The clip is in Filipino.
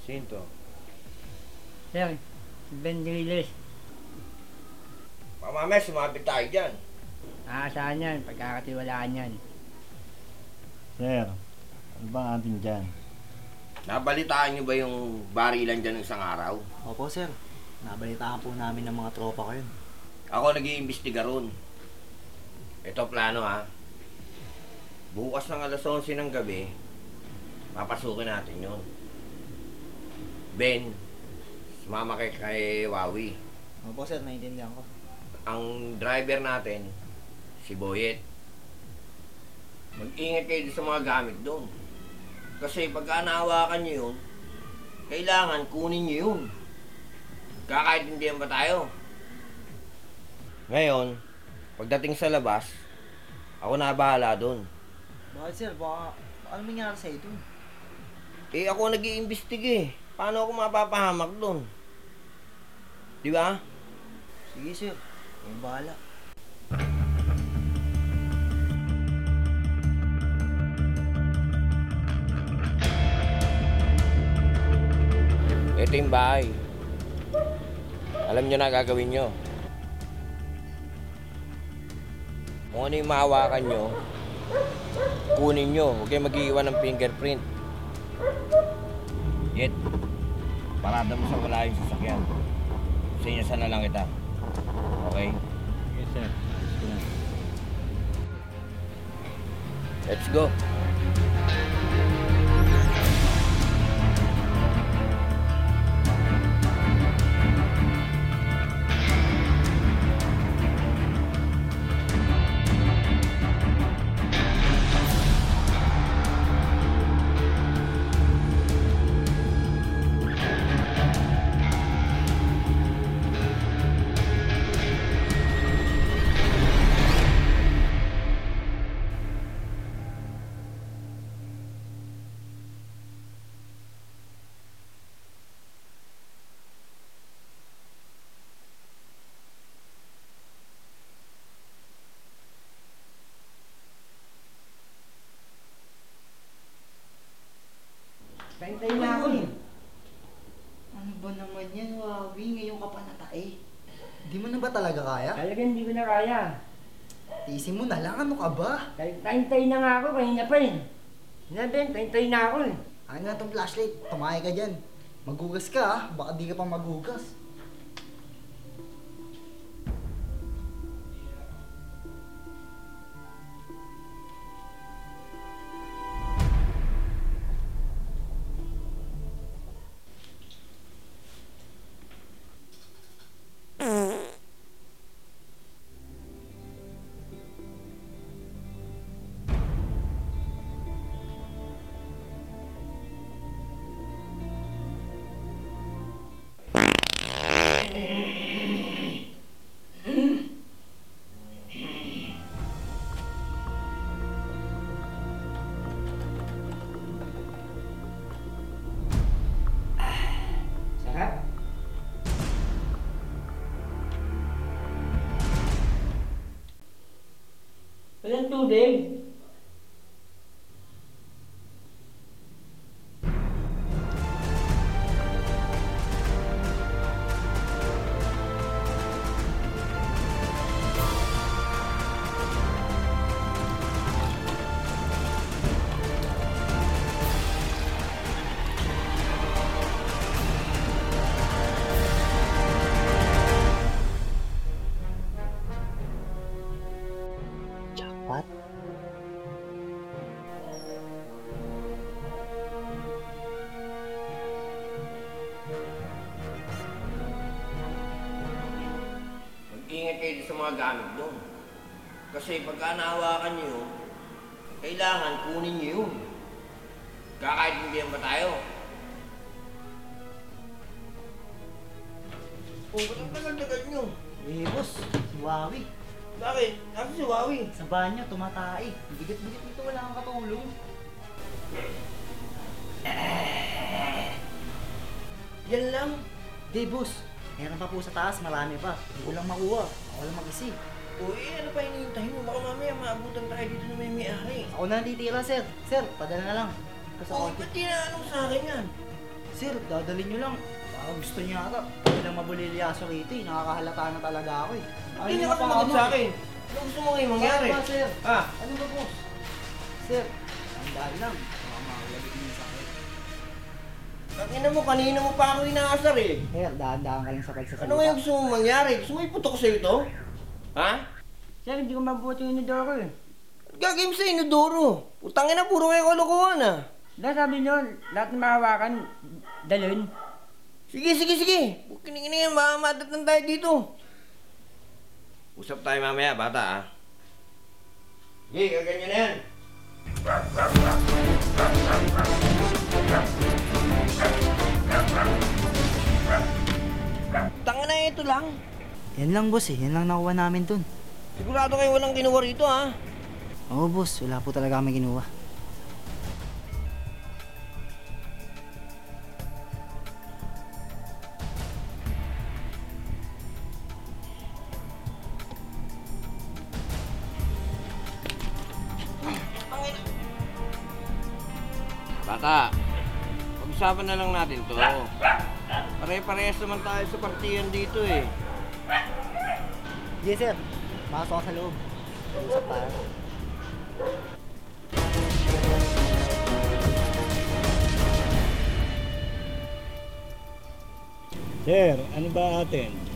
Sinto. Sir, si Ben Riles. Mamaya, sumabit tayo dyan. Saan yan? Pagkakatiwalaan yan. Sir, ano ba atin dyan? Nabalitaan niyo ba yung barilan dyan ng isang araw? Opo, sir. Nabalitaan po namin ng mga tropa ko yun. Ako nag-iimbestiga ron. Ito plano ha. Bukas ng alas 11 ng gabi, papasukin natin yun. Ben, sumama kay Wawi. Opo, sir. Naiintindihan ko. Ang driver natin, si Boyet. Mag-ingat kayo sa mga gamit doon. Kasi pagka nahawakan nyo yun, kailangan kunin nyo yun. Kakaintindihan ba tayo? Ngayon, pagdating sa labas, ako na bahala doon. Bakit, sir? Baka ano mangyari sa ito? Eh ako nag-iimbestiga eh. Paano ako mapapahamak doon? Di ba? Sige, sir. Yung bahala. Ito yung bahay. Alam nyo na gagawin nyo. Kung ano yung mahawakan nyo, kunin nyo. Huwag kayong mag-iiwan ng fingerprint. Yet, parada mo sa wala yung sasakyan. Sinyasan na lang kita. Okay? Okay, sir. Ayos ko na. Let's go. Tayo na ako eh. Ano ba naman yan, Wawi? Ngayon ka pa natae. Hindi mo na ba talaga kaya? Talagang hindi ko na kaya. Tiisin mo na lang. Ano ka ba? Tayo na nga ako, kanina pa eh. Ben, tayo na ako eh. Ano na itong flashlight? Tumakay ka dyan. Maghugas ka ha. Baka di ka pang maghugas. Sarap. Walang tubig. Jackpot? Mag-ingat kayo sa mga gamit doon. Kasi pagka nahawakan nyo yun, kailangan kunin nyo yun. Kakaintindihan ba tayo? Oh, ba't ang tagal-tagal nyo? Eh, boss. Si Wawi. Bakit? Ako si Wawi. Sa banyo, tumatay. Bigat-bigat nito. Wala kang katulong. Yan lang. Di, boss. Meron pa po sa taas. Marami pa. Hindi ko lang makuha. Ako lang mag-isip. O ano pa hinihintay mo? Baka mamaya maabutan tayo dito na may may-ari. Ako na natitira, sir. Sir, padala na lang. Kasi Oh, ako. ba't tinaanong sa akin yan? Sir, dadalhin nyo lang. Baka gusto niya ata. Kami lang mabulilyaso rito eh. Nakakahalata na talaga ako eh. Hindi ka sumagot sa akin. Ano gusto mo ngayon mangyari? Bakit ba, sir? Ha? Ano ba, boss? Sir, tandaan lang. Baka makalagit niyo sa akin. Tangina mo, kanina mo pa ako inaasar eh. Sir, dahan-dahan ka lang sa pagsasalita. Ano ngayon gusto mo mangyari? Gusto mo iputok sa'yo ito? Ha? Sir, hindi ko mabuti yung inodoro ko eh. Gagawin sa inodoro. Putangin na, puro kayo kalokohan ah. Dahil sabi nyo, lahat ng mahawakan, dalun. Sige, sige, sige. Kinig na yan, mamadatnan tayo dito. Usap tayo mamaya, bata ah. Sige, gaganyan na yan. Tanga na ito lang. Yan lang, boss eh. Yan lang nakuha namin dun. Sigurado kayo walang kinuha rito ha. Oo, boss. Wala po talaga kami kinuha. Bata, pag-usapan na lang natin to. Pare-parehas naman tayo sa partiyan dito eh. Yes, sir. Pasok ka sa loob. Usap tayo. Sir, ano ba atin?